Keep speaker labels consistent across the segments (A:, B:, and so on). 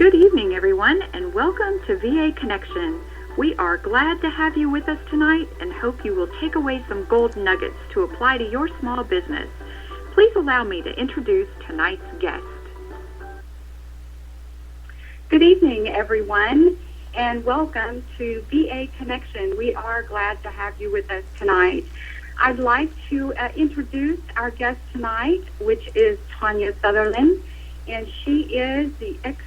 A: Good evening, everyone, and welcome to VA Connection. We are glad to have you with us tonight and hope you will take away some gold nuggets to apply to your small business. Please allow me to introduce tonight's guest.
B: Good evening, everyone, and welcome to VA Connection. We are glad to have you with us tonight. I'd like to introduce our guest tonight, which is Tawnya Sutherland, and she is the expert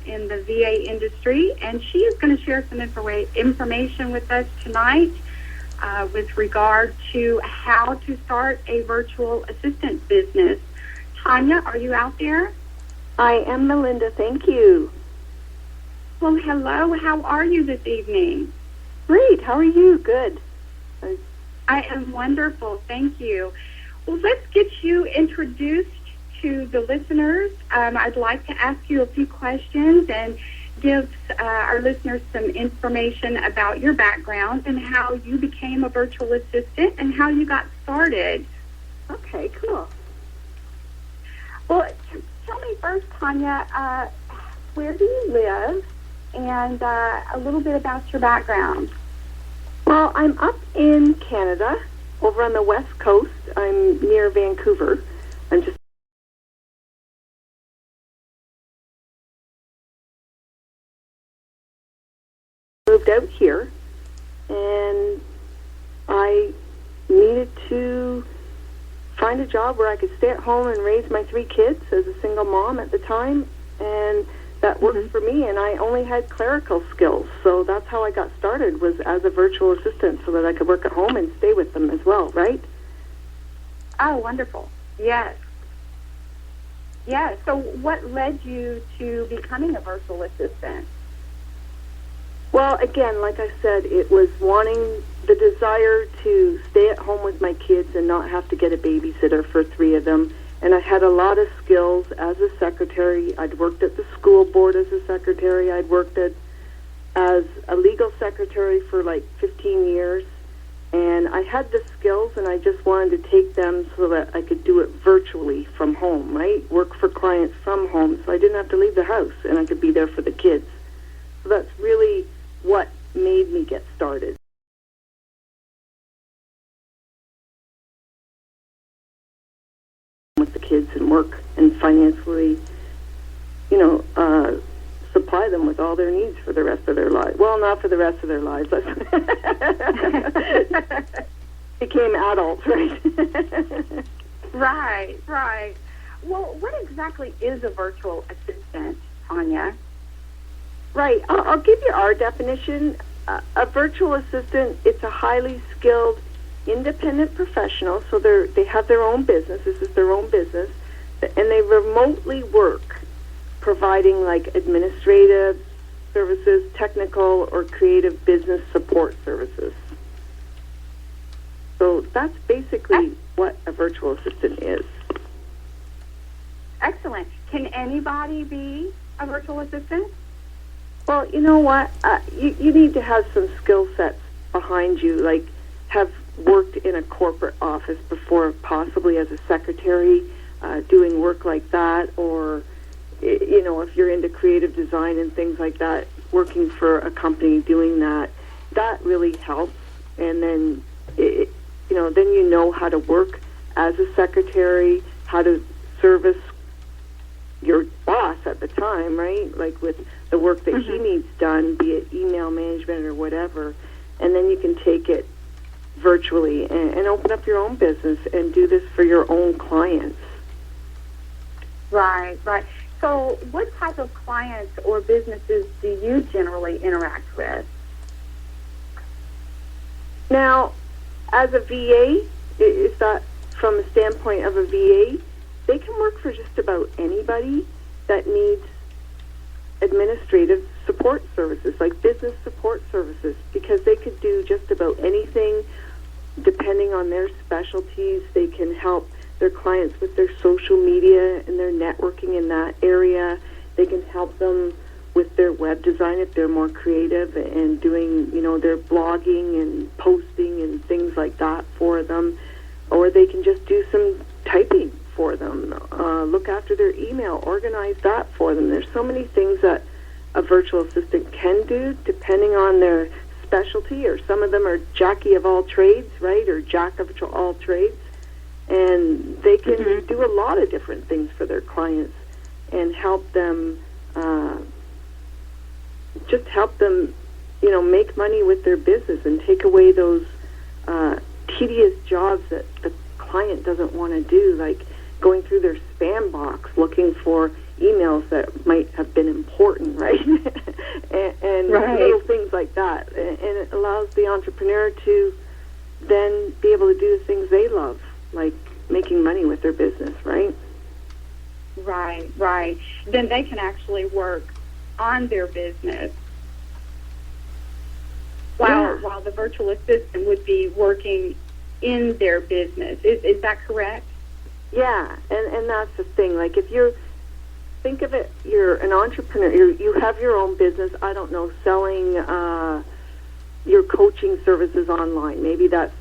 B: in the VA industry, and she is going to share some information with us tonight with regard to how to start a virtual assistant business. Tawnya, are you out there?
C: I am, Melinda. Thank you.
B: Well, hello. How are you this evening?
C: Great. How are you? Good.
B: I am wonderful. Thank you. Well, let's get you introduced to the listeners. I'd like to ask you a few questions and give our listeners some information about your background and how you became a virtual assistant and how you got started.
C: Okay, cool.
B: Well, tell me first, Tawnya, where do you live and a little bit about your background?
C: Well, I'm up in Canada, over on the west coast. I'm near Vancouver. I'm just moved out here, and I needed to find a job where I could stay at home and raise my 3 kids as a single mom at the time, and that worked for me, and I only had clerical skills, so that's how I got started, was as a virtual assistant so that I could work at home and stay with them as well, right?
B: Oh, wonderful. Yes. Yeah, so what led you to becoming a virtual assistant?
C: Well, again, like I said, it was wanting the desire to stay at home with my kids and not have to get a babysitter for 3 of them. And I had a lot of skills as a secretary. I'd worked at the school board as a secretary. I'd worked as a legal secretary for like 15 years. And I had the skills, and I just wanted to take them so that I could do it virtually from home, right? Work for clients from home, so I didn't have to leave the house, and I could be there for the kids. So that's really what made me get started. With the kids and work and financially, supply them with all their needs for the rest of their lives. Well, not for the rest of their lives. Became adults, right?
B: Right. Well, what exactly is a virtual assistant, Tawnya?
C: Right. I'll give you our definition. A virtual assistant, it's a highly skilled, independent professional, so they have their own business. This is their own business, and they remotely work, providing like administrative services, technical or creative business support services. So that's basically what a virtual assistant is.
B: Excellent. Can anybody be a virtual assistant?
C: Well, you know what? You need to have some skill sets behind you, like have worked in a corporate office before, possibly as a secretary, doing work like that, or, if you're into creative design and things like that, working for a company doing that, that really helps. And then, then you know how to work as a secretary, how to service your boss at the time, right? Like with the work that he needs done, be it email management or whatever, and then you can take it virtually and open up your own business and do this for your own clients.
B: Right. So what type of clients or businesses do you generally interact with?
C: Now, as a VA, is that from a standpoint of a VA, they can work for just about anybody that needs administrative support services, like business support services, because they could do just about anything depending on their specialties. They can help their clients with their social media and their networking in that area. They can help them with their web design if they're more creative and doing, their blogging and posting and things like that for them. Or they can just do some typing for them, look after their email, organize that for them. There's so many things that a virtual assistant can do, depending on their specialty, or some of them are Jackie of all trades, right, or Jack of all trades, and they can do a lot of different things for their clients and help them, just help them, make money with their business and take away those tedious jobs that the client doesn't want to do, like going through their spam box looking for emails that might have been important, right? and little things like that. And it allows the entrepreneur to then be able to do the things they love, like making money with their business, right?
B: Right. Then they can actually work on their business while the virtual assistant would be working in their business. Is that correct?
C: Yeah, and that's the thing. Like, if you're, think of it, you're an entrepreneur, you have your own business, I don't know, selling your coaching services online. Maybe that's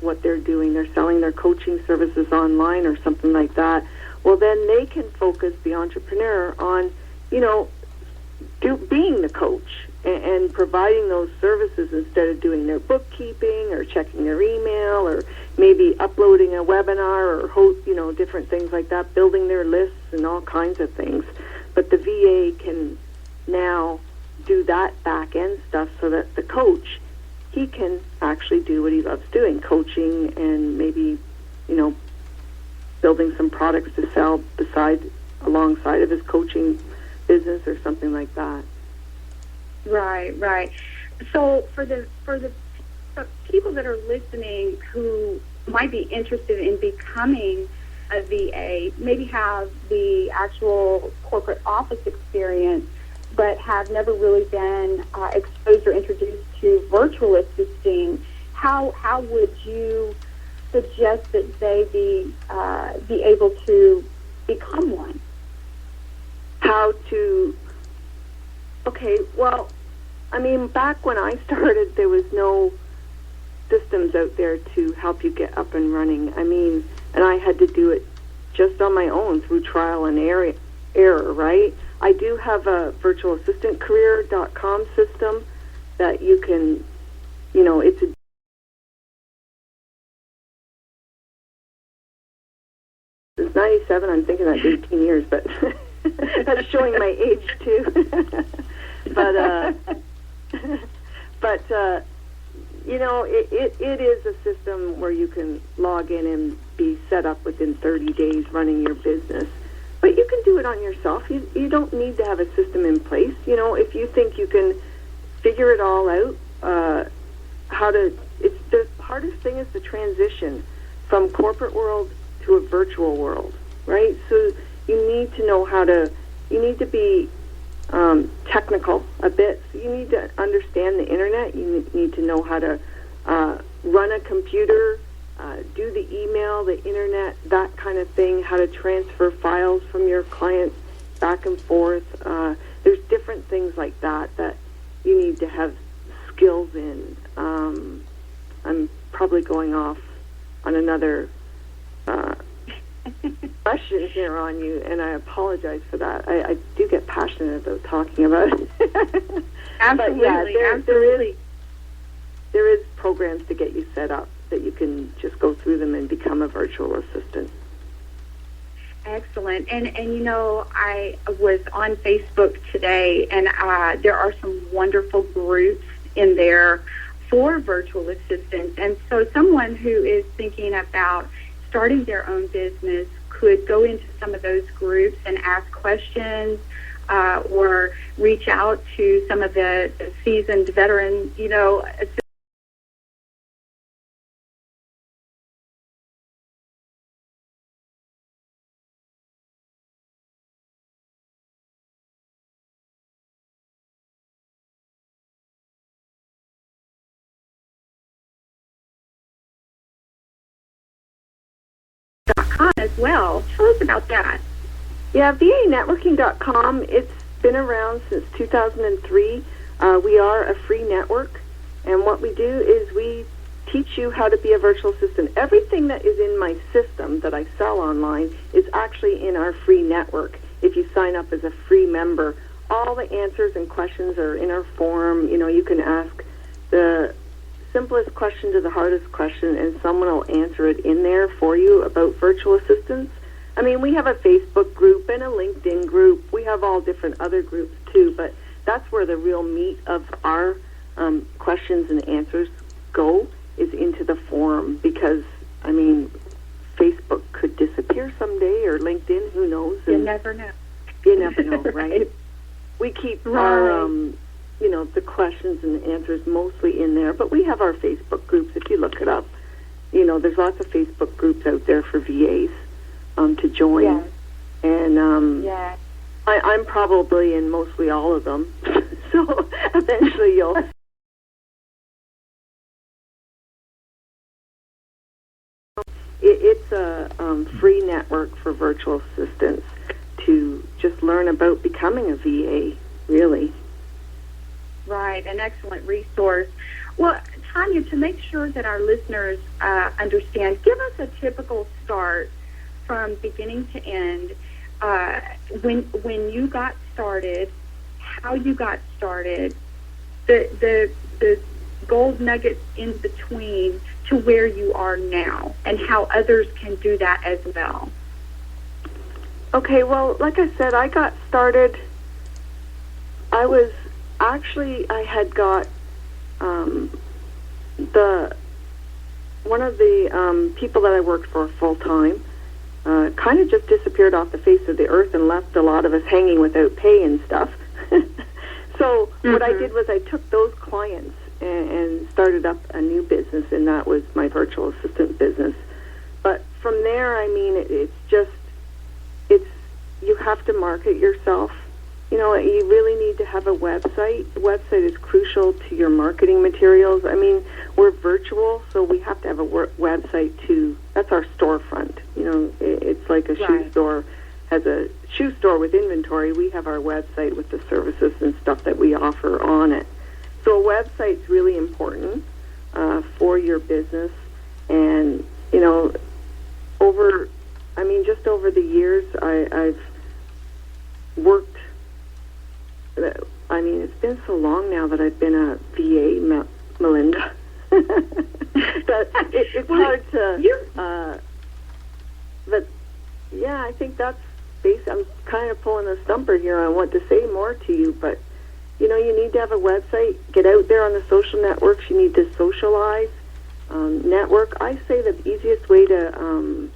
C: what they're doing. They're selling their coaching services online or something like that. Well, then they can focus, the entrepreneur, on, being the coach and providing those services instead of doing their bookkeeping or checking their email or maybe uploading a webinar or different things like that, building their lists and all kinds of things. But the VA can now do that back end stuff so that the coach, he can actually do what he loves doing, coaching and maybe, building some products to sell alongside of his coaching business or something like that.
B: Right. So for the people that are listening who might be interested in becoming a VA, maybe have the actual corporate office experience, but have never really been exposed or introduced to virtual assisting, how would you suggest that they be able to become one?
C: Back when I started, there was no systems out there to help you get up and running. And I had to do it just on my own through trial and error, right? I do have a virtualassistantcareer.com system that you can, it's a It's 97. I'm thinking that's 18 years, but that's showing my age too. It is a system where you can log in and be set up within 30 days running your business. But you can do it on yourself. You don't need to have a system in place. If you think you can figure it all out, the hardest thing is the transition from corporate world to a virtual world, right? So you need to know you need to be technical a bit. So you need to understand the internet. You need to know how to run a computer, do the email, the internet, that kind of thing, how to transfer files from your client back and forth. There's different things like that you need to have skills in. I'm probably going off on another question here on you, and I apologize for that. I do get passionate about talking about it.
B: Absolutely, absolutely.
C: There is programs to get you set up that you can just go through them and become a virtual assistant.
B: Excellent. And I was on Facebook today, and there are some wonderful groups in there for virtual assistants. And so someone who is thinking about starting their own business could go into some of those groups and ask questions or reach out to some of the seasoned veteran, as well. Tell us about that.
C: Yeah, VAnetworking.com, it's been around since 2003. We are a free network, and what we do is we teach you how to be a virtual assistant. Everything that is in my system that I sell online is actually in our free network if you sign up as a free member all the answers and questions are in our forum. You know, you can ask the simplest question to the hardest question, and someone will answer it in there for you about virtual assistants. I mean, we have a Facebook group and a LinkedIn group. We have all different other groups too, but that's where the real meat of our questions and answers go, is into the forum, because, I mean, Facebook could disappear someday, or LinkedIn, who knows?
B: You never know.
C: You never know, right? We keep our, you know, the questions and answers mostly in there, but we have our Facebook groups. If you look it up, you know, there's lots of Facebook groups out there for VAs to join.
B: Yes.
C: And
B: Yes.
C: I'm probably in mostly all of them. So eventually you'll... It's a free network for virtual assistants to just learn about becoming a VA, really.
B: Right, an excellent resource. Well, Tawnya, to make sure that our listeners understand, give us a typical start from beginning to end, when you got started, how you got started, the gold nuggets in between to where you are now, and how others can do that as well.
C: Okay, well, like I said, I got started, I had got one of the people that I worked for full-time kind of just disappeared off the face of the earth and left a lot of us hanging without pay and stuff. So what I did was I took those clients and started up a new business, and that was my virtual assistant business. But from there, I mean, you have to market yourself. You know, you really need to have a website. The website is crucial to your marketing materials. I mean, we're virtual, so we have to have a website too. That's our storefront. You know, it's like a shoe store has a shoe store with inventory. We have our website with the services and stuff that we offer on it. So a website's really important for your business. And, you know, just over the years, I've worked, I mean, it's been so long now that I've been a VA, Melinda. That it's hard to, but yeah, I think that's I'm kind of pulling a stumper here on what to say more to you, but you know, you need to have a website, get out there on the social networks, you need to socialize, network. I say the easiest way to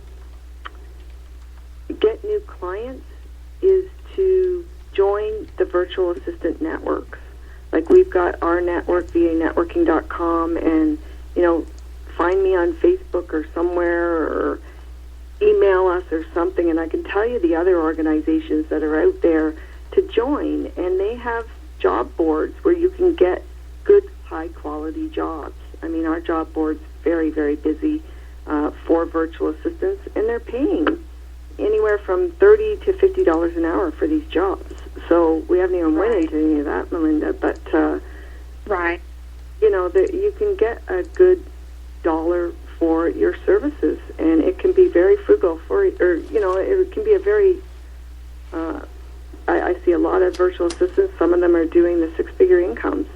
C: get new clients is to join the virtual assistant networks. Like we've got our network, vanetworking.com, and, you know, find me on Facebook or somewhere, or email us or something, and I can tell you the other organizations that are out there to join, and they have job boards where you can get good, high-quality jobs. I mean, our job board's very, very busy for virtual assistants, and they're paying anywhere from $30 to $50 an hour for these jobs. So we haven't even went into any of that, Melinda, but you know, you can get a good dollar for your services, and it can be very frugal for, or you know, it can be a very I see a lot of virtual assistants. Some of them are doing the six-figure incomes.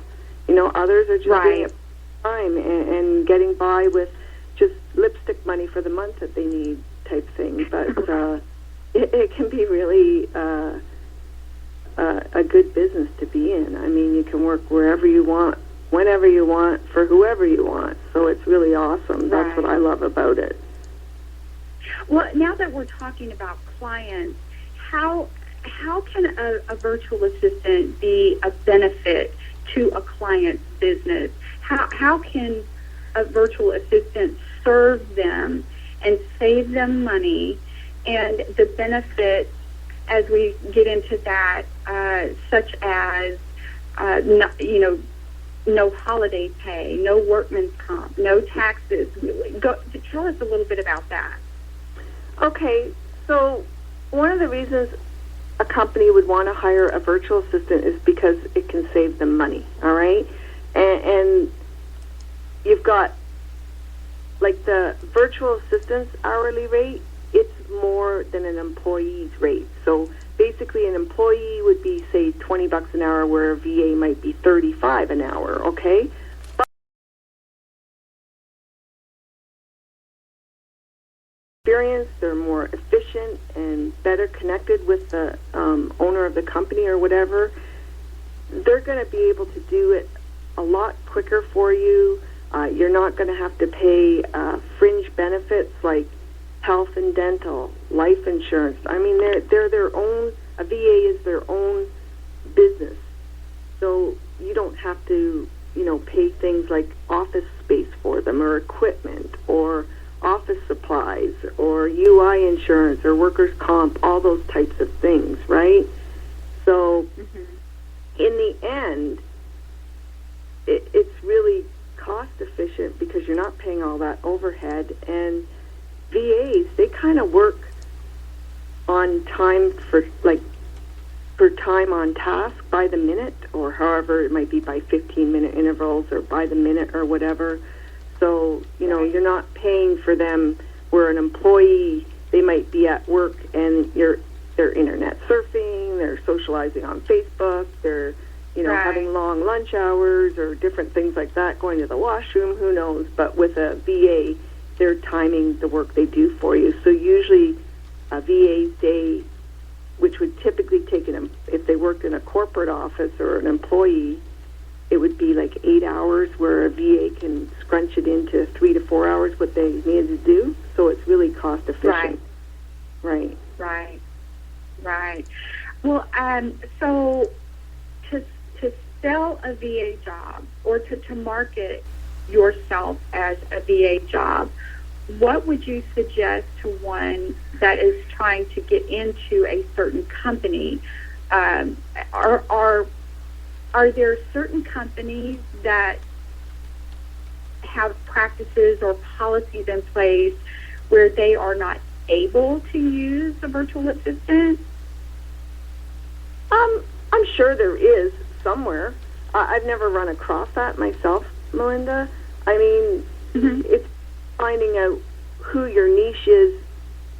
C: You know, others are just doing it time and getting by with just lipstick money for the month that they need, type thing. But it can be really a good business to be in. I mean, you can work wherever you want, whenever you want, for whoever you want. So it's really awesome. That's what I love about it.
B: Well, now that we're talking about clients, how can a virtual assistant be a benefit to a client's business? How can a virtual assistant serve them and save them money, and the benefits as we get into that, such as no holiday pay, no workman's comp, no taxes? Tell us a little bit about that.
C: Okay, so one of the reasons a company would want to hire a virtual assistant is because it can save them money, all right? And you've got, like, the virtual assistant's hourly rate, it's more than an employee's rate. So basically an employee would be, say, $20 an hour, where a VA might be $35 an hour, okay? But experience, they're more efficient and better connected with the owner of the company or whatever. They're going to be able to do it a lot quicker for you. You're not going to have to pay fringe benefits like health and dental, life insurance. I mean, they're their own, a VA is their own business. So you don't have to, pay things like office space for them, or equipment, or office supplies, or UI insurance, or workers' comp, all those types of things, right? So in the end, it's really cost efficient because you're not paying all that overhead. And VAs, they kind of work on time for time on task by the minute, or however it might be, by 15-minute intervals or by the minute or whatever. So, you're not paying for them where an employee, they might be at work and they're internet surfing, they're socializing on Facebook, they're having long lunch hours or different things like that, going to the washroom, who knows. But with a VA, they're timing the work they do for you. So usually a VA's day, which would typically take if they worked in a corporate office or an employee, it would be like 8 hours, where a VA can scrunch it into 3 to 4 hours what they needed to do. So it's really cost efficient. Right.
B: Well, so to sell a VA job, or to market yourself as a VA job, what would you suggest to one that is trying to get into a certain company? Are there certain companies that have practices or policies in place where they are not able to use a virtual assistant?
C: I'm sure there is somewhere. I've never run across that myself, Melinda. I mean, it's finding out who your niche is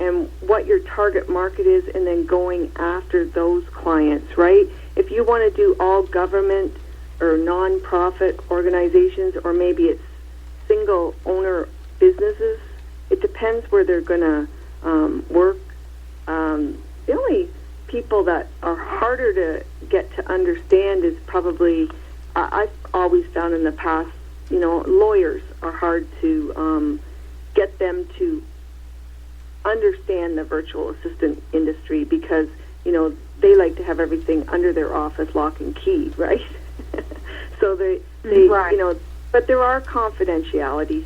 C: and what your target market is, and then going after those clients, right? If you want to do all government or non-profit organizations, or maybe it's single owner businesses, it depends where they're going to work. The only people that are harder to get to understand is probably, I've always found in the past, lawyers are hard to get them to understand the virtual assistant industry, because, they like to have everything under their office lock and key, right? So they
B: right.
C: But there are confidentiality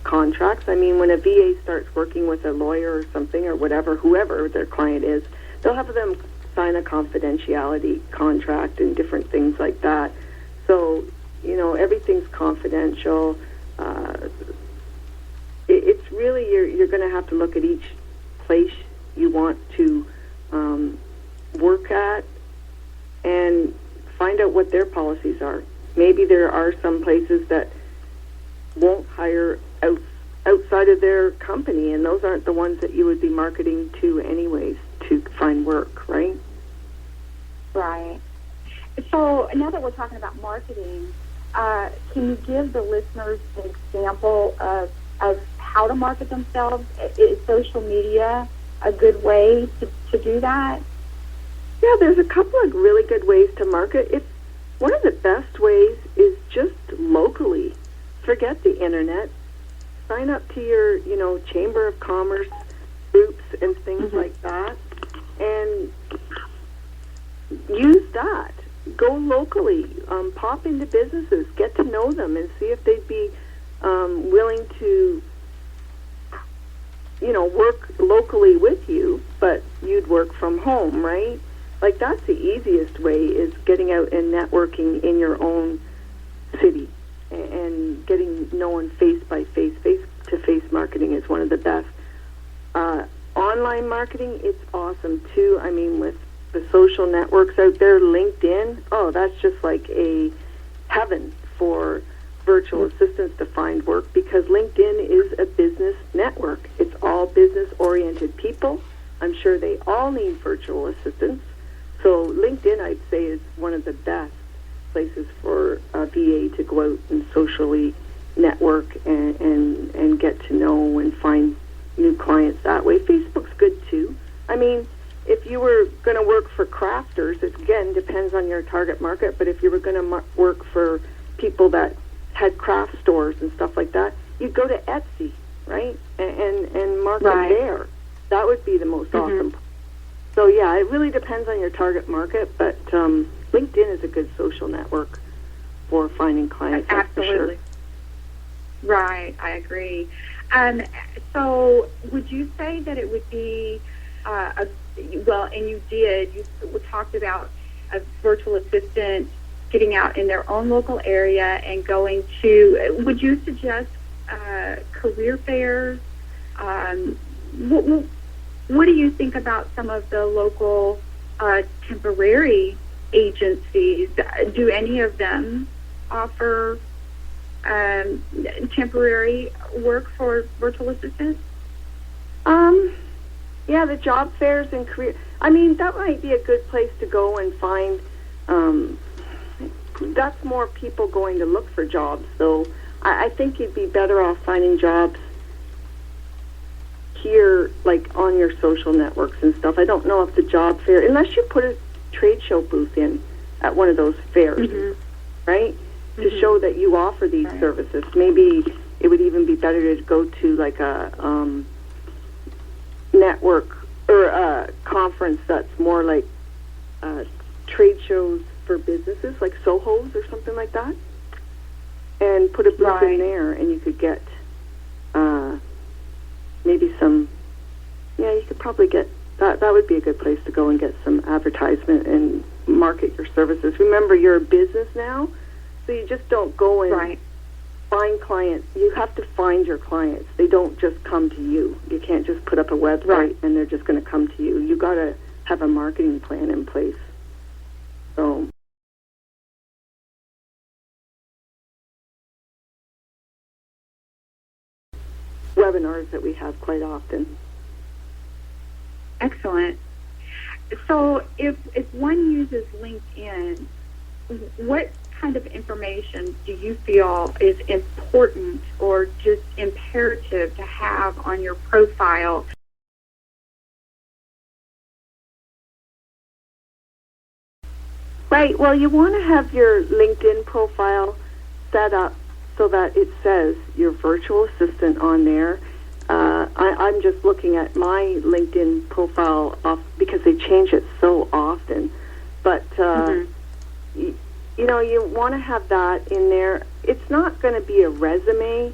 C: contracts. I mean, when a VA starts working with a lawyer or something, or whatever, whoever their client is, they'll have them sign a confidentiality contract and different things like that. So, everything's confidential. It's really, you're going to have to look at each place you want to work at and find out what their policies are. Maybe there are some places that won't hire outside of their company, and those aren't the ones that you would be marketing to anyways to find work, right?
B: Right. So now that we're talking about marketing, can you give the listeners an example of how to market themselves? Is social media a good way to do that?
C: Yeah, there's a couple of really good ways to market. One of the best ways is just locally. Forget the internet. Sign up to your, Chamber of Commerce groups and things like that, and use that. Go locally. Pop into businesses. Get to know them and see if they'd be willing to, work locally with you, but you'd work from home, right? Like, that's the easiest way, is getting out and networking in your own city and getting known face by face. Face-to-face marketing is one of the best. Online marketing, it's awesome too. I mean, with the social networks out there, LinkedIn, that's just like a heaven for virtual assistants to find work, because LinkedIn is a business network. It's all business-oriented people. I'm sure they all need virtual assistants. So LinkedIn, I'd say, is one of the best places for a VA to go out and socially network and get to know and find new clients that way. Facebook's good too. I mean, if you were going to work for crafters, it again depends on your target market, but if you were going to work for people that had craft stores and stuff like that, you'd go to Etsy, right? And market there. That would be the most awesome. So yeah, it really depends on your target market, but LinkedIn is a good social network for finding clients.
B: Absolutely.
C: For sure.
B: Right, I agree. So would you say that it would be, well, and you talked about a virtual assistant getting out in their own local area and going to, would you suggest career fairs? What do you think about some of the local temporary agencies? Do any of them offer temporary work for virtual assistants?
C: Yeah, the job fairs and career. I mean, that might be a good place to go and find. That's more people going to look for jobs. So I think you'd be better off finding jobs here, like on your social networks and stuff. I don't know if the job fair, unless you put a trade show booth in at one of those fairs, right? To show that you offer these services. Maybe it would even be better to go to like a network or a conference that's more like trade shows for businesses, like Soho's or something like that, and put a booth in there, and you could get maybe some. Yeah, you could probably get that. That would be a good place to go and get some advertisement and market your services. Remember, you're a business now. So you just don't go and find clients. You have to find your clients. They don't just come to you. You can't just put up a website and they're just going to come to you. You got to have a marketing plan in place. So webinars that we have quite often.
B: Excellent. So if one uses LinkedIn, what kind of information do you feel is important or just imperative to have on your profile?
C: Right. Well, you want to have your LinkedIn profile set up so that it says your virtual assistant on there. I'm just looking at my LinkedIn profile because they change it so often. But you know, you want to have that in there. It's not going to be a resume.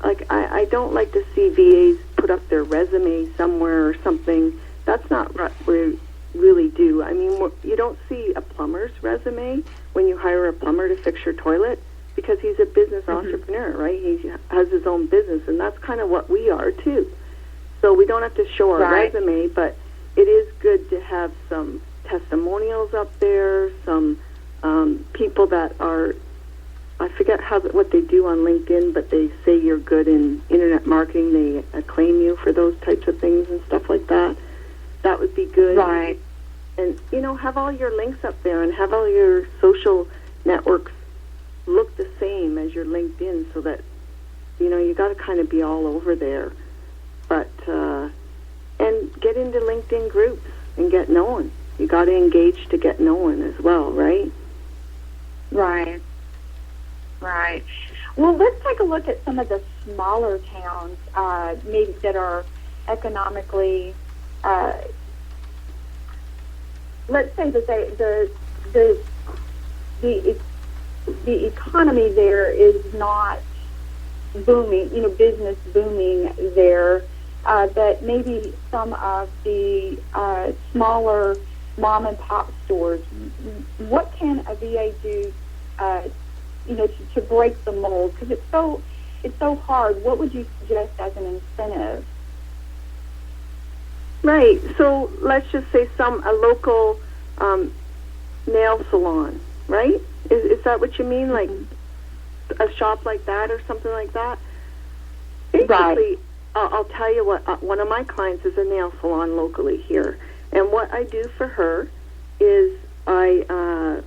C: Like, I don't like to see VAs put up their resume somewhere or something. That's not what we really do. I mean, you don't see a plumber's resume when you hire a plumber to fix your toilet because he's a business entrepreneur, right? He has his own business, and that's kind of what we are, too. So we don't have to show our resume, but it is good to have some testimonials up there, some people that are, I forget what they do on LinkedIn, but they say you're good in internet marketing. They acclaim you for those types of things and stuff like that. That would be good.
B: Right.
C: And, you know, have all your links up there and have all your social networks look the same as your LinkedIn so that, you know, you got to kind of be all over there. But, and get into LinkedIn groups and get known. You got to engage to get known as well, right?
B: Right. Right. Well, let's take a look at some of the smaller towns, maybe that are economically. Let's say that the economy there is not booming. You know, business booming there. That maybe some of the smaller mom and pop stores. What can a VA do? You know, to break the mold, because it's so hard. What would you suggest as an incentive?
C: Right. So let's just say a local nail salon, right? Is that what you mean? Like a shop like that or something like that? Basically, I'll tell you what, one of my clients is a nail salon locally here. And what I do for her is I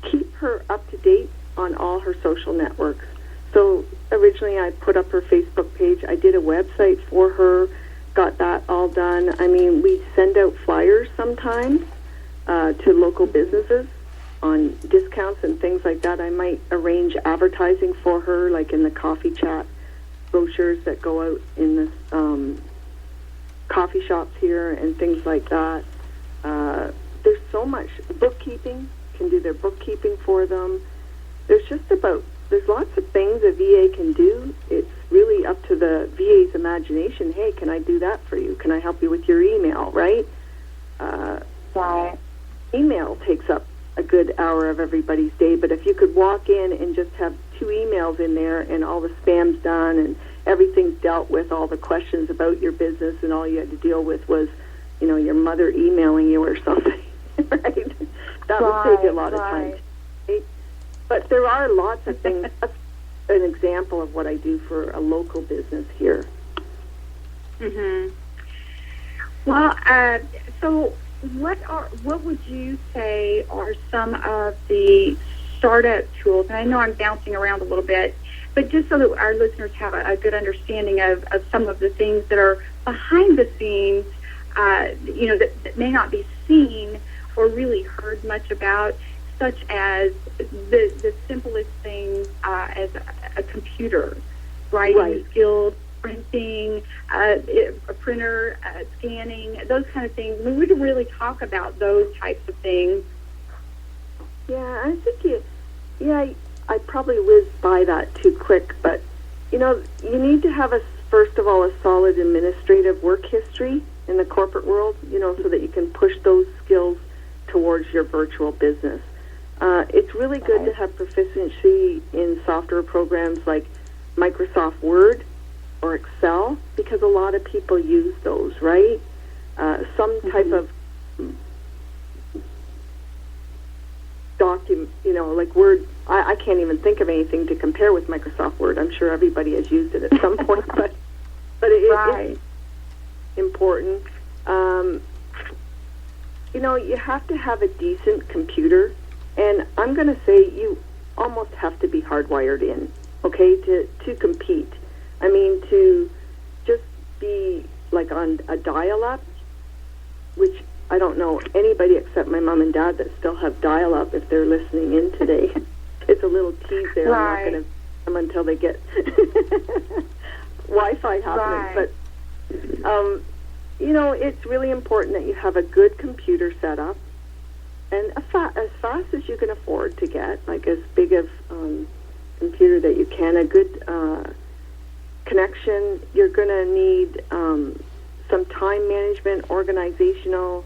C: keep her up to date on all her social networks. So originally I put up her Facebook page. I did a website for her, got that all done. I mean, we send out flyers sometimes to local businesses on discounts and things like that. I might arrange advertising for her, like in the coffee chat brochures that go out in the coffee shops here and things like that. There's so much bookkeeping, can do their bookkeeping for them. There's lots of things a VA can do. It's really up to the VA's imagination. Hey, can I do that for you? Can I help you with your email, right?
B: Right.
C: Email takes up a good hour of everybody's day, but if you could walk in and just have 2 emails in there and all the spam's done and everything's dealt with, all the questions about your business, and all you had to deal with was, your mother emailing you or something, right? That would save you a lot of time. Right? But there are lots of things. That's an example of what I do for a local business here.
B: Mhm. Well, so what would you say are some of the startup tools? And I know I'm bouncing around a little bit, but just so that our listeners have a good understanding of some of the things that are behind the scenes, that may not be seen or really heard much about, such as the simplest things as a computer, writing skills, printing, a printer, scanning, those kind of things. We would really talk about those types of things.
C: Yeah, I think I probably whizzed by that too quick, but you need to have first of all a solid administrative work history in the corporate world, so that you can push those skills towards your virtual business. It's really good to have proficiency in software programs like Microsoft Word or Excel, because a lot of people use those, right? Some type of document, like Word. I can't even think of anything to compare with Microsoft Word. I'm sure everybody has used it at some point, but it's important. You have to have a decent computer, and I'm going to say you almost have to be hardwired in, okay, to compete. I mean, to just be like on a dial-up, which I don't know anybody except my mom and dad that still have dial-up if they're listening in today. It's a little tease there.
B: Right.
C: I'm not going to them until they get Wi-Fi happening.
B: Right.
C: But, it's really important that you have a good computer set up, and as fast as you can afford to get, like as big of computer that you can, a good connection. You're going to need some time management, organizational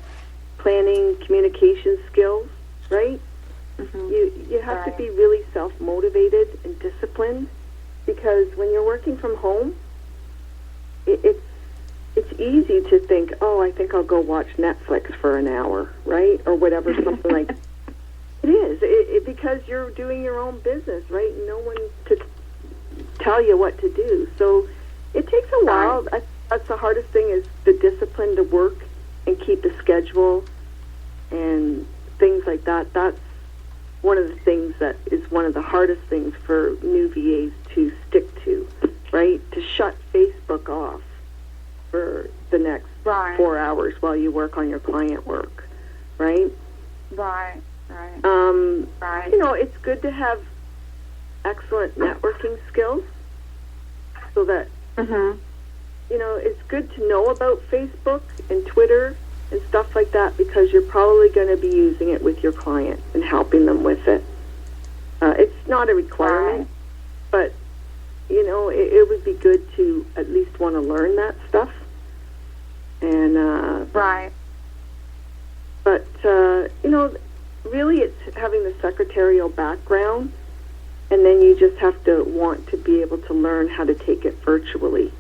C: planning, communication skills, right? Mm-hmm. You have to be really self-motivated and disciplined, because when you're working from home, it's easy to think, oh, I think I'll go watch Netflix for an hour, right? Or whatever, something like it is. Because you're doing your own business, right? No one to tell you what to do. So it takes a while. That's the hardest thing, is the discipline to work and keep a schedule and things like that. That's one of the things that is one of the hardest things for new VAs to stick to, right? To shut Facebook off for the next 4 hours while you work on your client work, right?
B: Right.
C: It's good to have excellent networking skills, so that, it's good to know about Facebook and Twitter and stuff like that, because you're probably going to be using it with your client and helping them with it. It's not a requirement, but, it would be good to at least want to learn that stuff. And, But, really it's having the secretarial background, and then you just have to want to be able to learn how to take it virtually.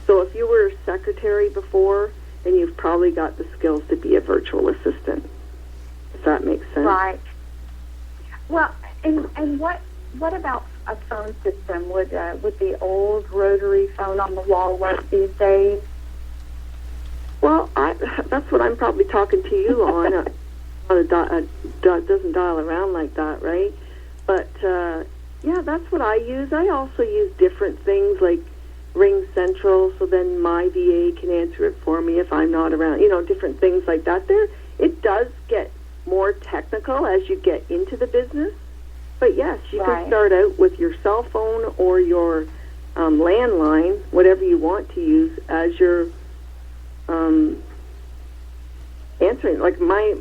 C: So if you were a secretary before, then you've probably got the skills to be a virtual assistant, if that makes sense.
B: Right. Well, and what what about a phone system? Would the old rotary phone on the wall work these days?
C: Well, that's what I'm probably talking to you on. Doesn't dial around like that, right? But yeah, that's what I use. I also use different things like Ring Central, so then my VA can answer it for me if I'm not around. Different things like that. It does get more technical as you get into the business. But yes, you can start out with your cell phone or your landline, whatever you want to use as your answering. Like my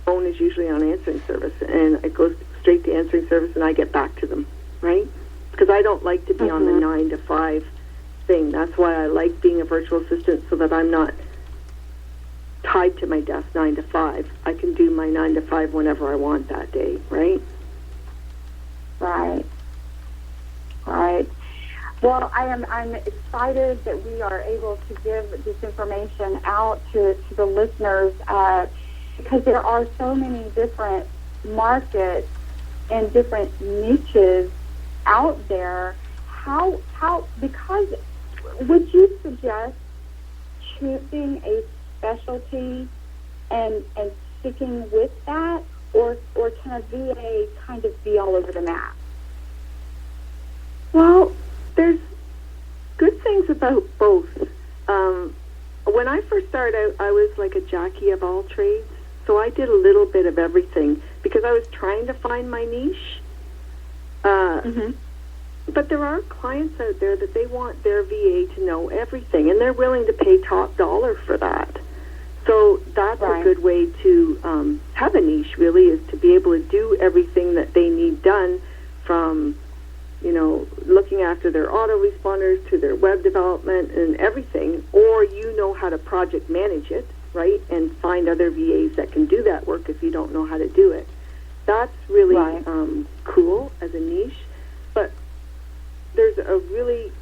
C: phone is usually on answering service, and it goes straight to answering service, and I get back to them, right? Because I don't like to be on the 9 to 5 thing. That's why I like being a virtual assistant, so that I'm not tied to my desk 9 to 5. I can do my 9 to 5 whenever I want that day, right?
B: Right. Well, I'm excited that we are able to give this information out to the listeners because there are so many different markets and different niches out there. Because would you suggest choosing a specialty and sticking with that, or can a VA kind of be all over the map?
C: Well, there's good things about both. When I first started out, I was like a jackie of all trades, so I did a little bit of everything because I was trying to find my niche. But there are clients out there that they want their VA to know everything, and they're willing to pay top dollar for that. So that's a good way to have a niche, really, is to be able to do everything that they need done, from looking after their autoresponders to their web development and everything, or how to project manage it, right, and find other VAs that can do that work if you don't know how to do it. That's really cool as a niche. But there's a really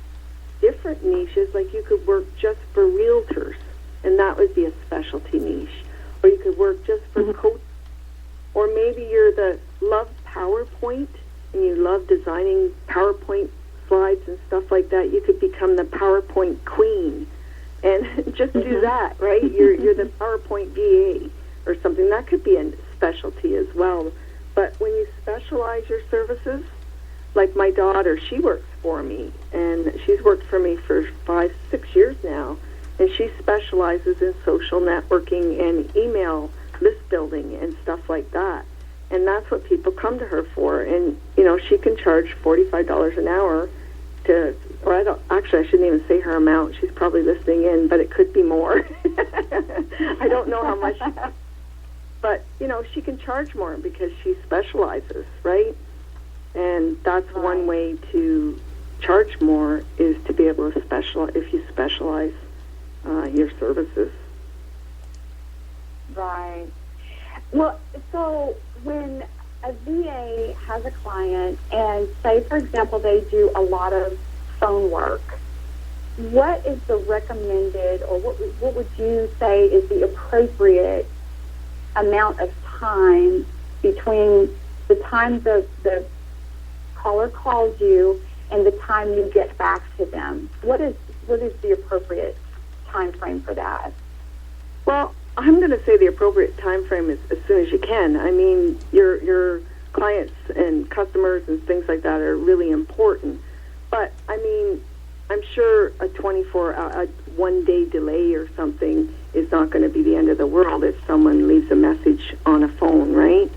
C: different niches, like you could work just for realtors, and that would be a specialty niche. Or you could work just for coach, or maybe you're love PowerPoint, and you love designing PowerPoint slides and stuff like that. You could become the PowerPoint queen and just do that, right? You're the PowerPoint VA or something. That could be a specialty as well. But when you specialize your services, like my daughter, she works for me, and she's worked for me for 5-6 years now, and she specializes in social networking and email list building and stuff like that. And that's what people come to her for. And, she can charge $45 an hour I shouldn't even say her amount. She's probably listening in, but it could be more. I don't know how much. But, she can charge more because she specializes, right? And that's one way to charge more, is to be able to if you specialize your services.
B: Right. Well, so when a VA has a client, and say, for example, they do a lot of phone work, what is the recommended, or what would you say is the appropriate amount of time between the time the caller calls you and the time you get back to them? What is the appropriate time frame for that?
C: Well, I'm going to say the appropriate time frame is as soon as you can. I mean, your clients and customers and things like that are really important. But, I mean, I'm sure a 1-day delay or something is not going to be the end of the world if someone leaves a message on a phone, right?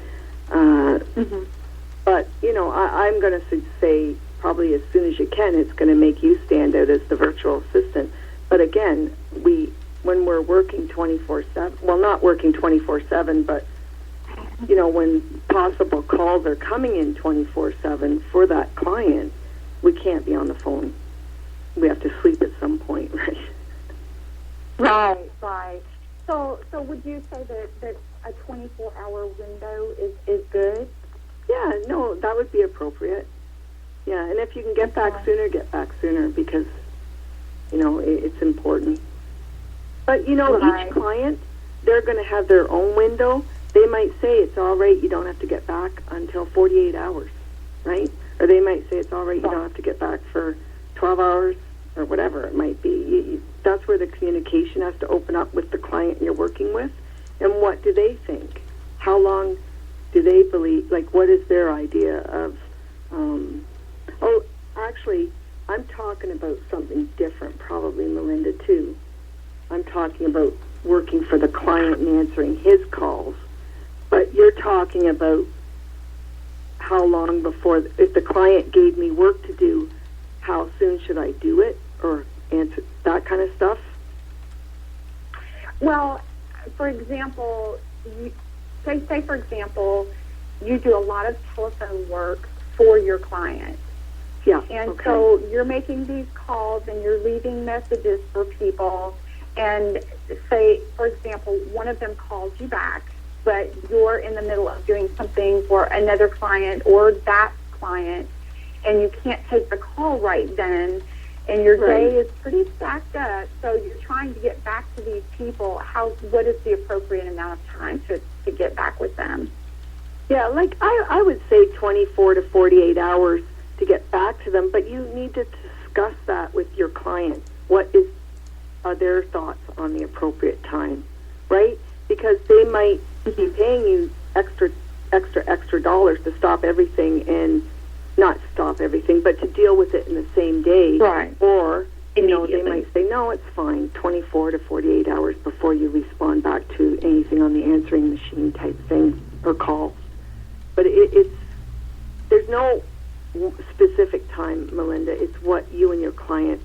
C: But, I'm going to say probably as soon as you can, it's going to make you stand out as the virtual assistant. But again, when we're working 24/7, well, not working 24/7, but, when possible calls are coming in 24/7 for that client, we can't be on the phone. We have to sleep at some point, right?
B: Right. So would you say that a 24-hour window is good?
C: Yeah, no, that would be appropriate. Yeah, and if you can get back sooner, because, it's important. But, each client, they're going to have their own window, they might say it's all right, you don't have to get back until 48 hours, right? Or they might say it's all right, you don't have to get back for 12 hours or whatever it might be. That's where the communication has to open up with the client you're working with. And what do they think? How long do they believe, like what is their idea of, actually, I'm talking about something different, probably Melinda too. I'm talking about working for the client and answering his calls. But you're talking about how long before, if the client gave me work to do, how soon should I do it, or answer that kind of stuff?
B: Well, for example, say for example, you do a lot of telephone work for your client.
C: Yeah.
B: And
C: okay.
B: so you're making these calls and you're leaving messages for people, and say, for example, one of them calls you back, but you're in the middle of doing something for another client or that client, and you can't take the call right then, and your day is pretty stacked up, so you're trying to get back to these people. What is the appropriate amount of time to get back with them?
C: Yeah, like I would say 24 to 48 hours to get back to them, but you need to discuss that with your client. What are their thoughts on the appropriate time, right? Because they might be paying you extra dollars to stop everything, and not stop everything, but to deal with it in the same day.
B: Right.
C: Or, they might say, no, it's fine, 24 to 48 hours before you respond back to anything on the answering machine type thing or call. But there's no specific time, Melinda. It's what you and your client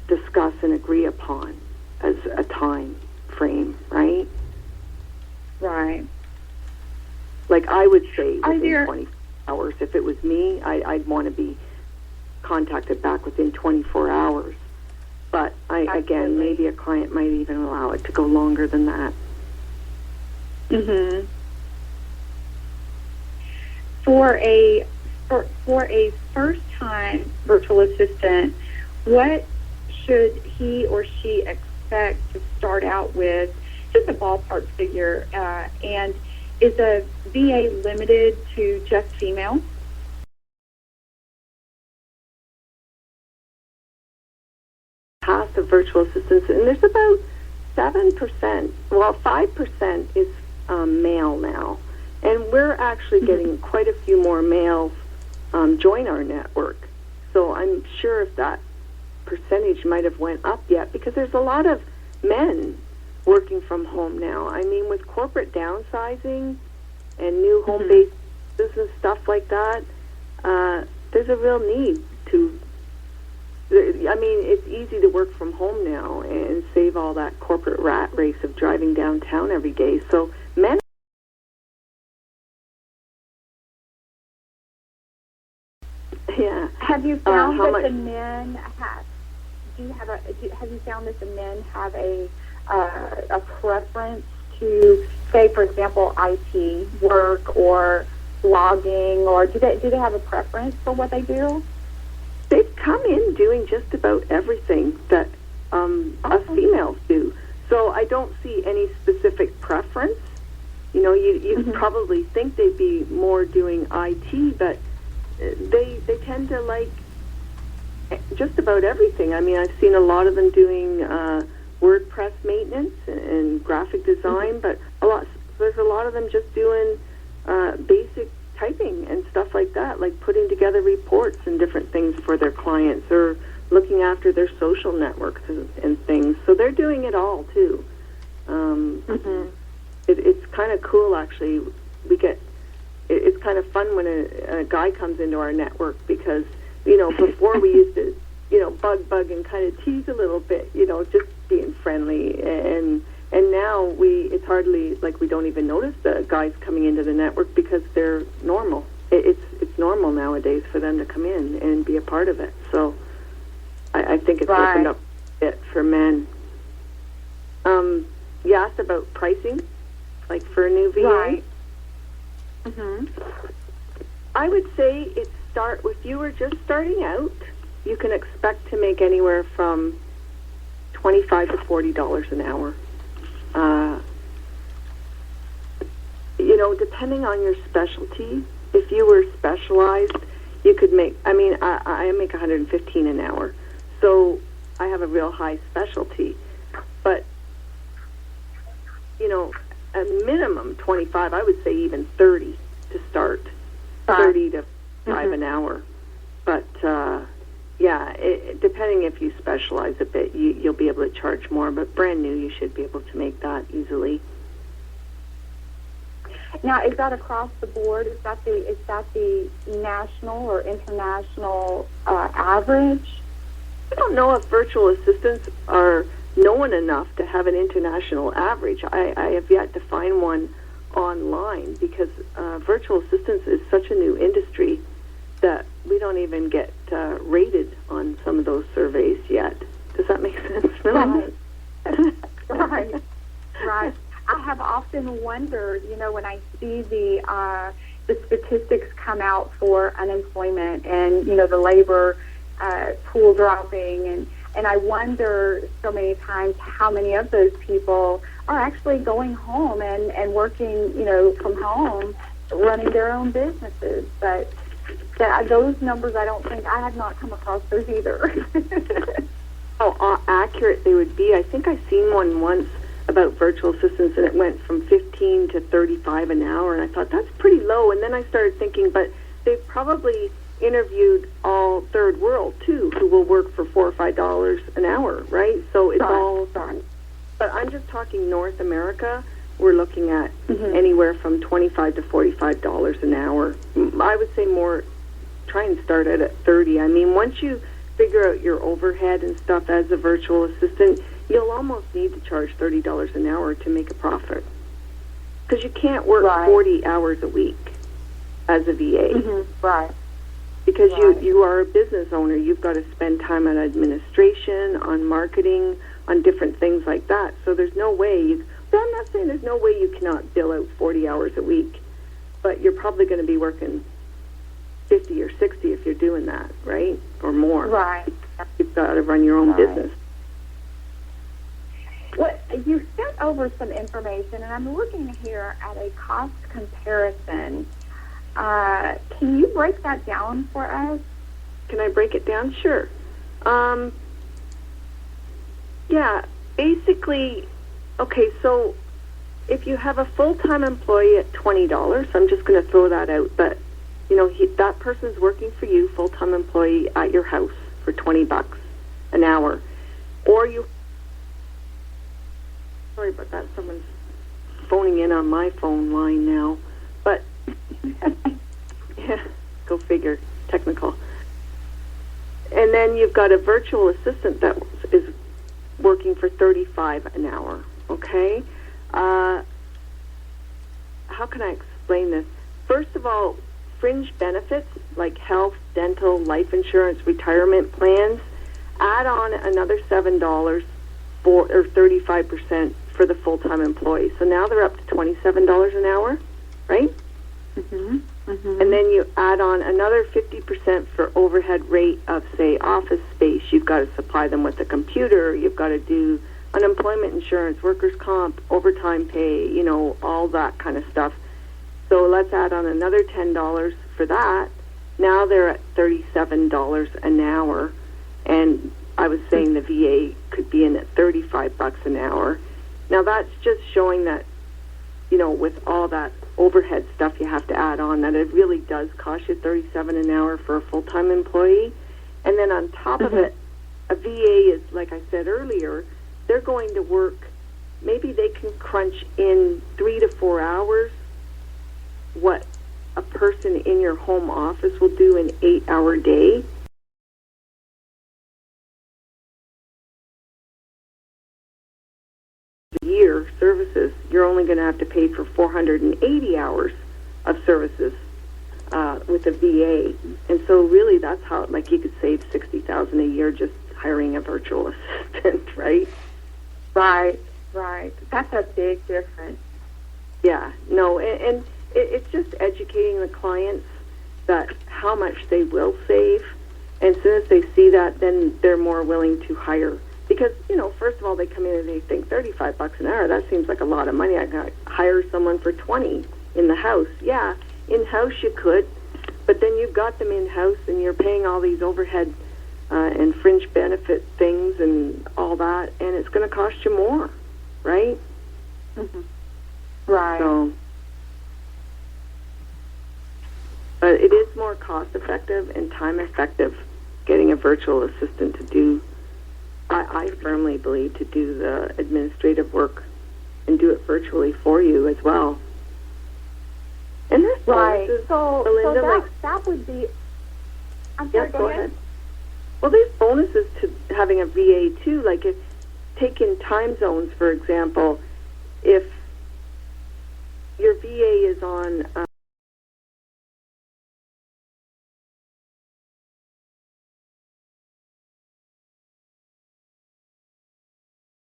C: discuss and agree upon as a time frame, right?
B: Right.
C: Like I would say within 20 hours. If it was me, I'd want to be contacted back within 24 hours. But again, maybe a client might even allow it to go longer than that.
B: Mm-hmm. For a first-time virtual assistant, what should he or she expect to start out with? Just a ballpark figure. And is a VA limited to just female?
C: Half the virtual assistants, and there's about 7%, well, 5% is male now. And we're actually getting quite a few more males join our network. So I'm sure if that percentage might have went up yet, because there's a lot of men working from home now. I mean, with corporate downsizing and new home-based business stuff like that, there's a real need to, I mean, it's easy to work from home now and save all that corporate rat race of driving downtown every day. So men. Yeah.
B: Have you found that the men have? Have you found that the men have a preference to, say, for example, IT work or blogging, or do they have a preference for what they do?
C: They've come in doing just about everything that us females do. So I don't see any specific preference. You know, you probably think they'd be more doing IT, but they tend to like just about everything. I mean, I've seen a lot of them doing WordPress maintenance and graphic design, but there's a lot of them just doing basic typing and stuff like that, like putting together reports and different things for their clients, or looking after their social networks and things. So they're doing it all too. It's kind of cool, actually. It's kind of fun when a guy comes into our network, because, you know, before we used to, you know, bug and kind of tease a little bit, you know, just being friendly, and now it's hardly like we don't even notice the guys coming into the network, because they're normal. It's normal nowadays for them to come in and be a part of it. So I think it's opened up a bit for men. You asked about pricing, like for a new VA.
B: Right.
C: I would say if you were just starting out, you can expect to make anywhere from $25 to $40 an hour. depending on your specialty, if you were specialized, you could make, I make 115 an hour, so I have a real high specialty, but, a minimum 25, I would say even 30 to start, 30 to 5 an hour, but, depending if you specialize a bit, you'll be able to charge more, but brand new, you should be able to make that easily.
B: Now, is that across the board? Is that the national or international average?
C: I don't know if virtual assistants are known enough to have an international average. I have yet to find one online because virtual assistants is such a new industry that we don't even get rated on some of those surveys yet. Does that make sense, Melinda?
B: Right. Right. I have often wondered, when I see the statistics come out for unemployment and, the labor pool dropping, and I wonder so many times how many of those people are actually going home and working, from home, running their own businesses. But those numbers, I have not come across those either.
C: How accurate they would be. I think I seen one once about virtual assistants, and it went from 15 to 35 an hour, and I thought that's pretty low. And then I started thinking, but they've probably interviewed all third world too, who will work for $4 or $5 an hour, right? So it's all done. But I'm just talking North America. We're looking at anywhere from $25 to $45 an hour. I would say more. Try and start at 30. I mean, once you figure out your overhead and stuff as a virtual assistant, you'll almost need to charge $30 an hour to make a profit. Because you can't work 40 hours a week as a VA.
B: Right.
C: Because you are a business owner. You've got to spend time on administration, on marketing, on different things like that. So there's no way I'm not saying there's no way you cannot bill out 40 hours a week, but you're probably going to be working 50 or 60 if you're doing that, right? Or more.
B: Right.
C: You've got to run your own business.
B: Well, you sent over some information, and I'm looking here at a cost comparison. Can you break that down for us?
C: Can I break it down? Sure. Basically, okay, so if you have a full-time employee at $20, I'm just going to throw that out, but, that person's working for you, full-time employee at your house for $20 an hour. Or sorry about that, someone's phoning in on my phone line now, but yeah, go figure, technical. And then you've got a virtual assistant that is working for $35 an hour, okay? How can I explain this? First of all, fringe benefits like health, dental, life insurance, retirement plans, add on another $7 or 35% for the full-time employee. So now they're up to $27 an hour, right? And then you add on another 50% for overhead rate of, say, office space. You've got to supply them with a computer. You've got to do unemployment insurance, workers' comp, overtime pay, all that kind of stuff. So let's add on another $10 for that. Now they're at $37 an hour. And I was saying the VA could be in at $35 an hour. Now that's just showing that, with all that overhead stuff you have to add on, that it really does cost you $37 an hour for a full-time employee. And then on top of it, a VA is, like I said earlier, they're going to work, maybe they can crunch in 3 to 4 hours what a person in your home office will do an 8-hour day. Year services, you're only going to have to pay for 480 hours of services with a VA, and so really that's how, you could save $60,000 a year just hiring a virtual assistant, right?
B: Right. That's a big difference.
C: Yeah, no, and it's just educating the clients that how much they will save, and as soon as they see that, then they're more willing to hire. Because, first of all, they come in and they think $35 an hour, that seems like a lot of money. I got to hire someone for $20. in the house. Yeah, in-house you could, but then you've got them in-house and you're paying all these overhead and fringe benefit things and all that, and it's going to cost you more, right?
B: Mm-hmm. Right.
C: So, but it is more cost-effective and time-effective getting a virtual assistant to do, I firmly believe, to do the administrative work and do it virtually for you as well. And there's bonuses, Belinda,
B: that would be... I'm
C: sorry, go ahead. Well, there's bonuses to having a VA, too. Like, if taking time zones, for example, if your VA is on...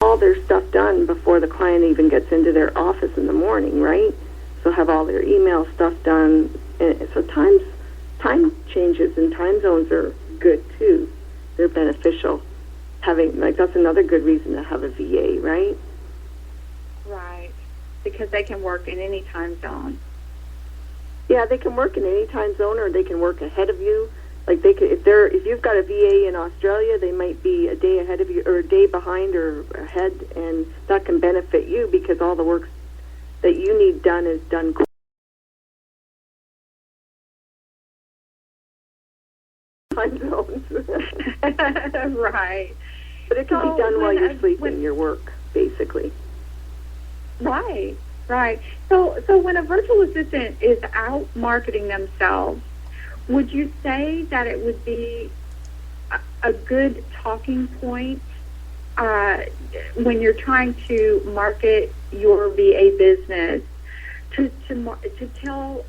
C: all their stuff done before the client even gets into their office in the morning, right? So have all their email stuff done. And so time changes and time zones are good too. They're beneficial. That's another good reason to have a VA, right?
B: Right, because they can work in any time zone.
C: Yeah, they can work in any time zone, or they can work ahead of you. Like they could, if you've got a VA in Australia, they might be a day ahead of you, or a day behind or ahead, and that can benefit you because all the work that you need done is done. Time zones.
B: Right.
C: But it can be done while you're sleeping, your work, basically.
B: Right, right. So when a virtual assistant is out marketing themselves, would you say that it would be a good talking point when you're trying to market your VA business to tell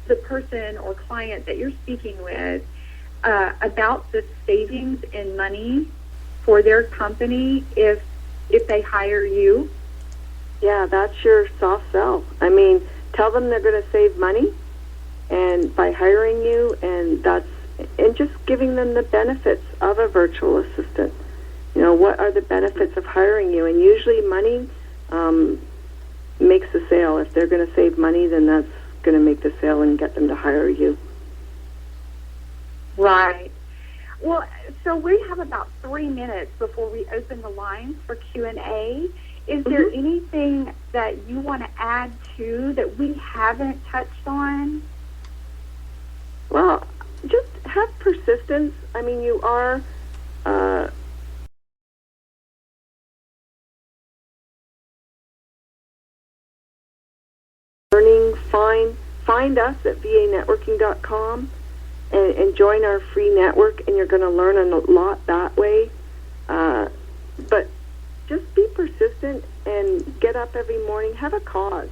B: the person or client that you're speaking with about the savings in money for their company if they hire you?
C: Yeah, that's your soft sell. I mean, tell them they're going to save money and by hiring you, and just giving them the benefits of a virtual assistant. You know, what are the benefits of hiring you? And usually money makes the sale. If they're going to save money, then that's going to make the sale and get them to hire you.
B: Right. Well, so we have about 3 minutes before we open the lines for Q&A. Is there anything that you want to add to that we haven't touched on?
C: Well, just have persistence. I mean, you are learning. Find us at vanetworking.com and join our free network, and you're going to learn a lot that way. But just be persistent and get up every morning. Have a cause.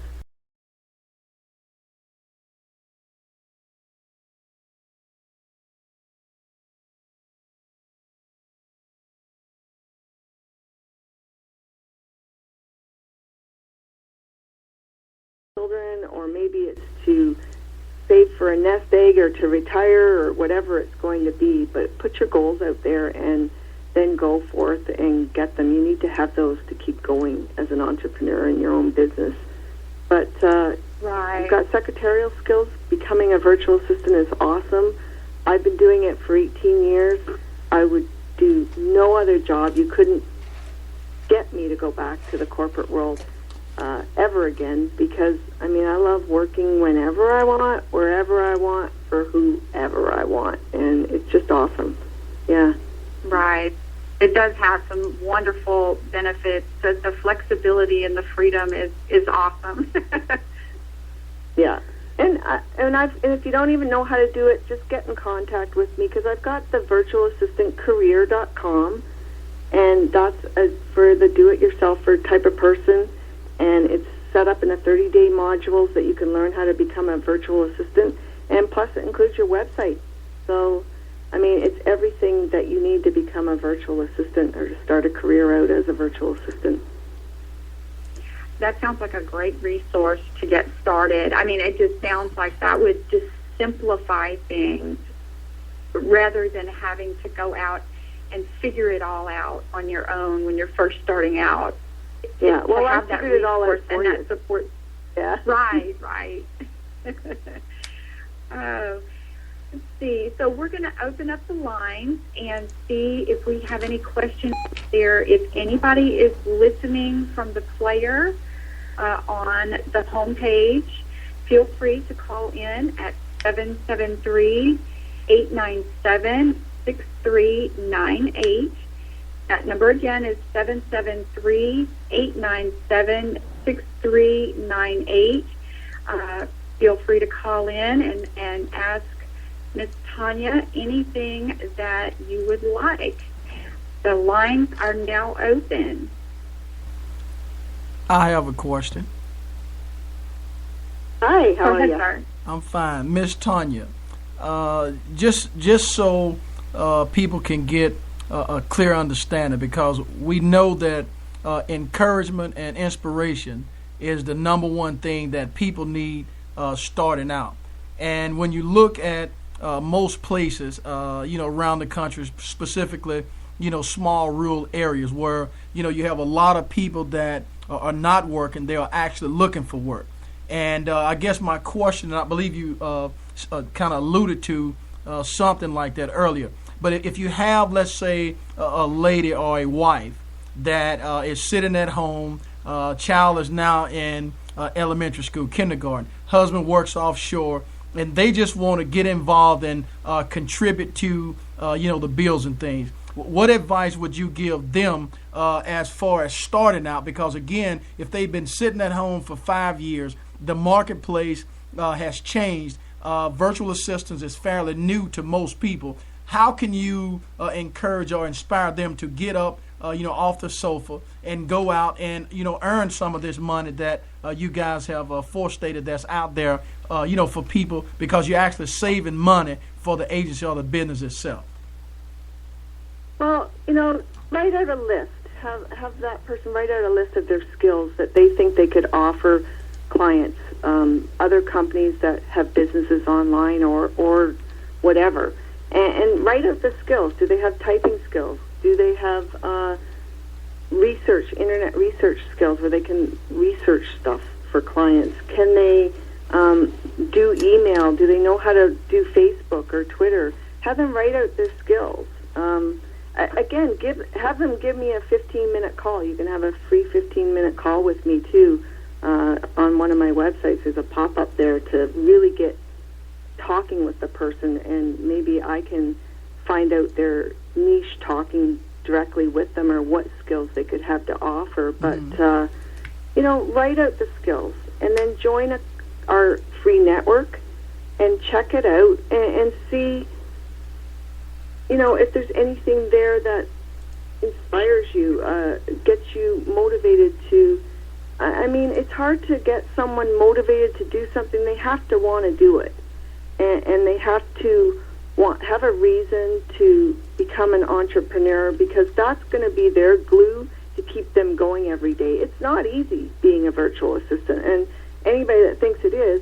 C: Children, or maybe it's to save for a nest egg or to retire or whatever it's going to be, but put your goals out there and then go forth and get them. You need to have those to keep going as an entrepreneur in your own business. But
B: right.
C: You've got secretarial skills. Becoming a virtual assistant is awesome. I've been doing it for 18 years. I would do no other job. You couldn't get me to go back to the corporate world ever again, because I mean, I love working whenever I want, wherever I want, for whoever I want, and it's just awesome. Yeah.
B: Right. It does have some wonderful benefits. The flexibility and the freedom is awesome.
C: Yeah. And if you don't even know how to do it, just get in contact with me, because I've got the virtualassistantcareer.com, and that's for the do-it-yourselfer type of person, and it's set up in a 30-day modules that you can learn how to become a virtual assistant, and plus it includes your website. So, I mean, it's everything that you need to become a virtual assistant or to start a career out as a virtual assistant.
B: That sounds like a great resource to get started. I mean, it just sounds like that would just simplify things rather than having to go out and figure it all out on your own when you're first starting out.
C: Yeah, well, I figured it all out for you.
B: That support.
C: Yeah.
B: Right, right. Let's see. So we're going to open up the lines and see if we have any questions there. If anybody is listening from the player on the homepage, feel free to call in at 773-897-6398. That number again is 773-897-6398. Feel free to call in and ask Miss Tawnya anything that you would like. The lines are now open.
D: I have a question.
C: Hi, how are you?
B: Sir.
D: I'm fine. Miss Tawnya, just so people can get a clear understanding, because we know that encouragement and inspiration is the number one thing that people need starting out. And when you look at most places, around the country, specifically, small rural areas where, you have a lot of people that are not working, they are actually looking for work. And I guess my question, and I believe you kind of alluded to something like that earlier, but if you have, let's say, a lady or a wife that is sitting at home, child is now in elementary school, kindergarten, husband works offshore, and they just want to get involved and contribute to, the bills and things. What advice would you give them as far as starting out? Because, again, if they've been sitting at home for 5 years, the marketplace has changed. Virtual assistants is fairly new to most people. How can you encourage or inspire them to get up, off the sofa and go out and, earn some of this money that you guys have forestated that's out there, for people, because you're actually saving money for the agency or the business itself?
C: Well, write out a list. Have that person write out a list of their skills that they think they could offer clients, other companies that have businesses online or whatever, and write out the skills. Do they have typing skills? Do they have internet research skills where they can research stuff for clients? Can they do email? Do they know how to do Facebook or Twitter? Have them write out their skills. Again, have them give me a 15-minute call. You can have a free 15-minute call with me, too. On one of my websites, there's a pop-up there to really get talking with the person, and maybe I can find out their niche, talking directly with them, or what skills they could have to offer. But, write out the skills, and then join our free network and check it out and see, if there's anything there that inspires you, gets you motivated to. It's hard to get someone motivated to do something. They have to want to do it, and they have to have a reason to become an entrepreneur, because that's going to be their glue to keep them going every day. It's not easy being a virtual assistant, and anybody that thinks it is,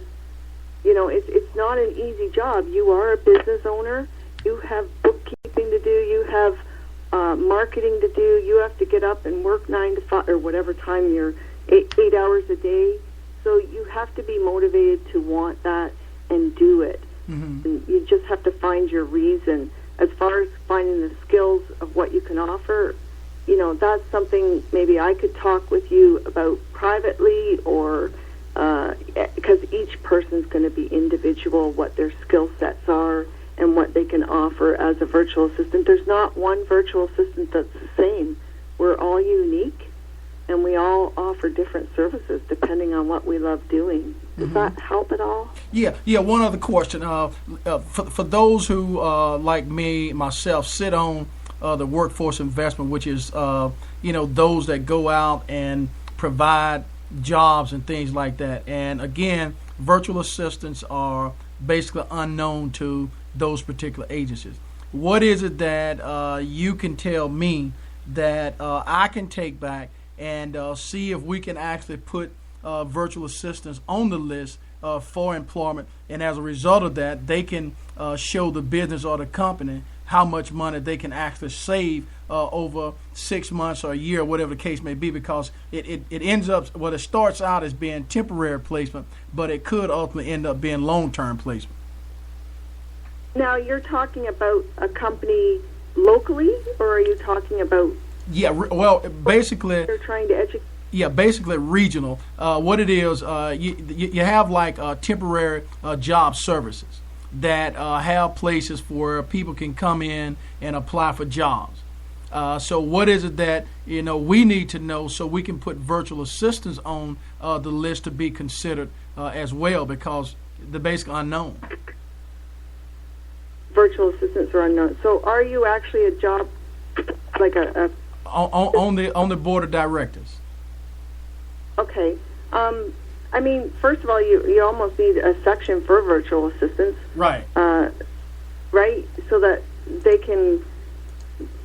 C: it's not an easy job. You are a business owner. You have bookkeeping to do. You have marketing to do. You have to get up and work 9 to 5 or whatever time you're 8 hours a day. So you have to be motivated to want that and do it. Mm-hmm. And you just have to find your reason. As far as finding the skills of what you can offer, that's something maybe I could talk with you about privately, or because each person's going to be individual, what their skill sets are and what they can offer as a virtual assistant. There's not one virtual assistant that's the same. We're all unique, and we all offer different services depending on what we love doing. Does that help at all? Yeah.
D: One other question. For those who, like myself, sit on the workforce investment, which is, those that go out and provide jobs and things like that. And again, virtual assistants are basically unknown to those particular agencies. What is it that you can tell me that I can take back and see if we can actually put virtual assistants on the list for employment, and as a result of that, they can show the business or the company how much money they can actually save over 6 months or a year, whatever the case may be, because it ends up, well, it starts out as being temporary placement, but it could ultimately end up being long-term placement.
C: Now, you're talking about a company locally, or are you talking about?
D: Yeah, well, basically,
C: they're trying to educate.
D: Yeah, basically regional. What it is, you have like temporary job services that have places where people can come in and apply for jobs. So what is it that we need to know so we can put virtual assistants on the list to be considered as well, because they're basically unknown.
C: Virtual assistants are unknown. So are you actually a job, like a
D: on the board of directors?
C: Okay. I mean, first of all, you almost need a section for virtual assistants.
D: Right.
C: Right? So that they can,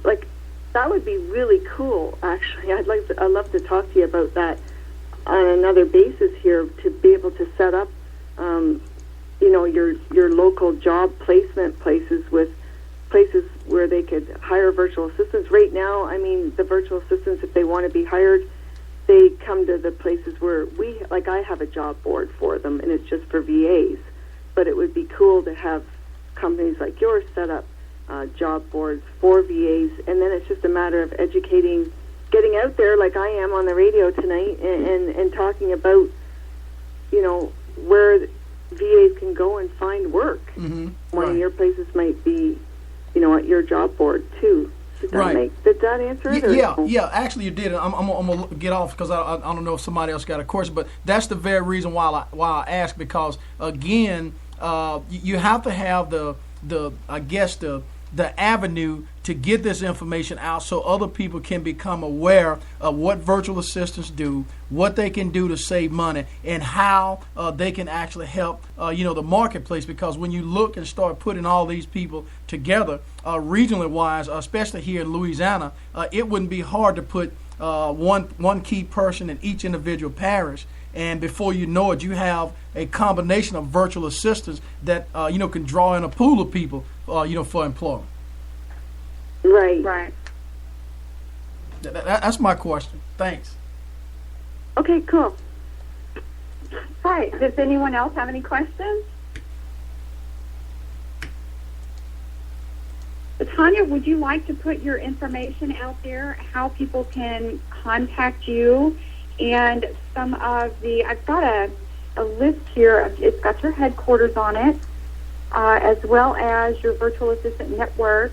C: like, that would be really cool, actually. I'd love to talk to you about that on another basis here, to be able to set up, your local job placement places with places where they could hire virtual assistants. Right now, I mean, the virtual assistants, if they want to be hired, they come to the places where I have a job board for them, and it's just for VAs. But it would be cool to have companies like yours set up job boards for VAs, and then it's just a matter of educating, getting out there like I am on the radio tonight, and talking about, where VAs can go and find work.
D: Mm-hmm.
C: One of your places might be, at your job board too. Did that answer it?
D: Yeah. Actually, you did. I'm gonna get off because I don't know if somebody else got a question, but that's the very reason why I asked, because again, you have to have the avenue to get this information out so other people can become aware of what virtual assistants do, what they can do to save money, and how they can actually help the marketplace. Because when you look and start putting all these people together, regionally wise, especially here in Louisiana, it wouldn't be hard to put one key person in each individual parish. And before you know it, you have a combination of virtual assistants that can draw in a pool of people for employment.
C: Right.
D: That's my question. Thanks.
C: Okay, cool.
B: Hi. Does anyone else have any questions? Tawnya, would you like to put your information out there, how people can contact you, and some of I've got a list here. It's got your headquarters on it, as well as your virtual assistant network,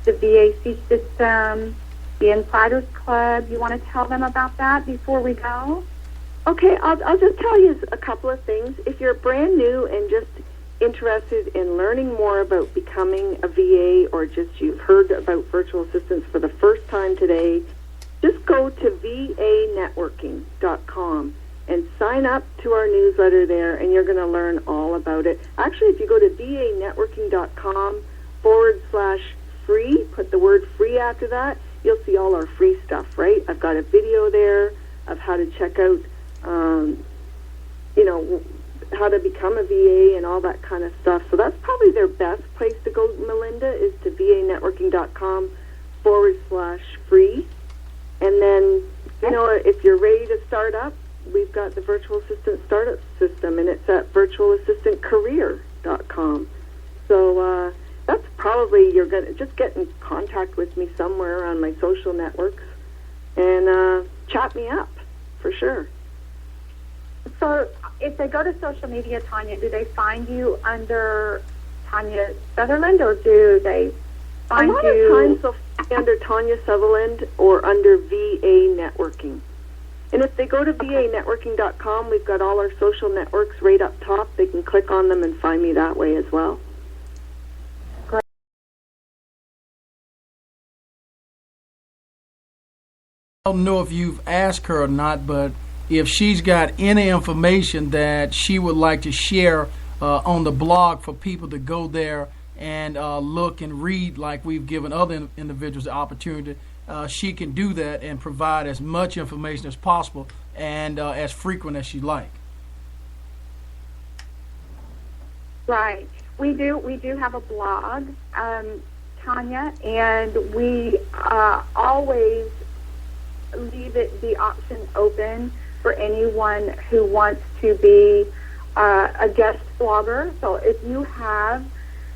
B: the VAC system, the Insiders Club. You want to tell them about that before we go?
C: Okay, I'll just tell you a couple of things. If you're brand new and just interested in learning more about becoming a VA, or just you've heard about virtual assistants for the first time today, just go to vanetworking.com and sign up to our newsletter there, and you're going to learn all about it. Actually, if you go to vanetworking.com/free, put the word free after that, you'll see all our free stuff, right? I've got a video there of how to check out, how to become a VA and all that kind of stuff. So that's probably their best place to go, Melinda, is to vanetworking.com/free. And then, if you're ready to start up, we've got the virtual assistant startup system, and it's at virtualassistantcareer.com. So that's probably, you're going to just get in contact with me somewhere on my social networks and chat me up, for sure.
B: So if they go to social media, Tawnya, do they find you under Tawnya Sutherland, or do they find you?
C: A lot of times they'll find under Tawnya Sutherland or under VA Networking. And if they go to vanetworking.com, we've got all our social networks right up top. They can click on them and find me that way as well.
D: I don't know if you've asked her or not, but if she's got any information that she would like to share on the blog for people to go there and look and read, like we've given other individuals the opportunity, she can do that and provide as much information as possible and as frequent as she'd like.
B: Right. We do have a blog, Tanya, and we always leave the option open for anyone who wants to be a guest blogger. So if you have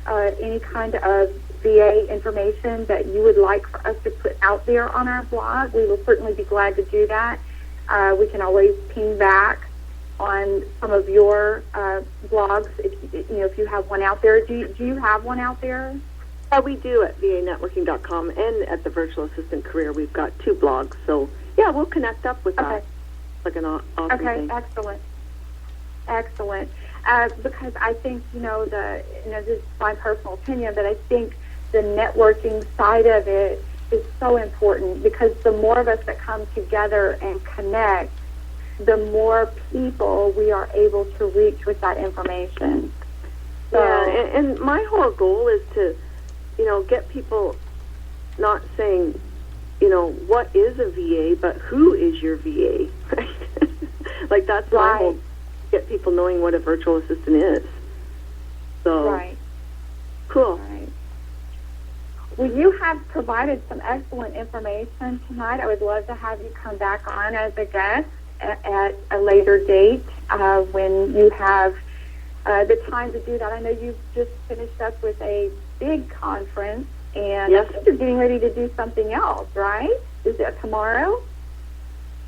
B: any kind of VA information that you would like for us to put out there on our blog, we will certainly be glad to do that. We can always ping back on some of your blogs if you have one out there. Do you have one out there?
C: We do at vanetworking.com and at the Virtual Assistant Career. We've got 2 blogs. So, yeah, we'll connect up with that. Like an awesome thing. Excellent. Because I think, this is my personal opinion, but I think the networking side of it is so important, because the more of us that come together and connect, the more people we are able to reach with that information. So, yeah, and my whole goal is to, get people not saying, what is a VA, but who is your VA? Like, that's my whole, get people knowing what a virtual assistant is. So, right. Cool. Right. Well, you have provided some excellent information tonight. I would love to have you come back on as a guest at a later date when you have the time to do that. I know you've just finished up with a big conference, and yes, I think you're getting ready to do something else, right? Is it tomorrow?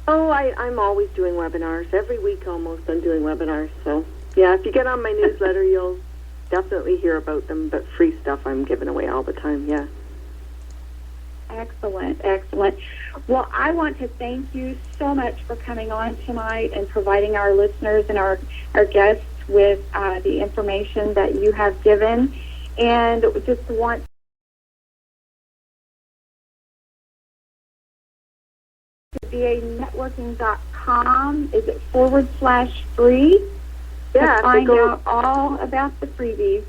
C: Oh, I'm always doing webinars. Every week almost I'm doing webinars. So, yeah, if you get on my newsletter, you'll definitely hear about them, but free stuff I'm giving away all the time, yeah. Excellent. Well, I want to thank you so much for coming on tonight and providing our listeners and our guests with the information that you have given. And just want to vanetworking.com. Is it /free? Yeah, to find out all about the freebies.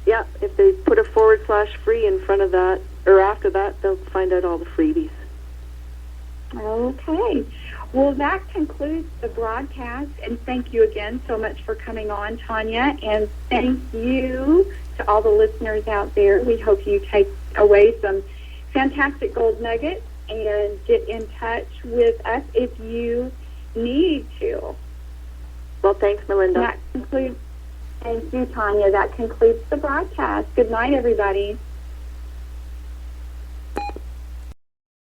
C: Yeah, if they put a /free in front of that, or after that, they'll find out all the freebies. Okay. Well, that concludes the broadcast, and thank you again so much for coming on, Tawnya, and thank you to all the listeners out there. We hope you take away some fantastic gold nuggets and get in touch with us if you need to. Well, thanks, Melinda. Thank you, Tawnya. That concludes the broadcast. Good night, everybody.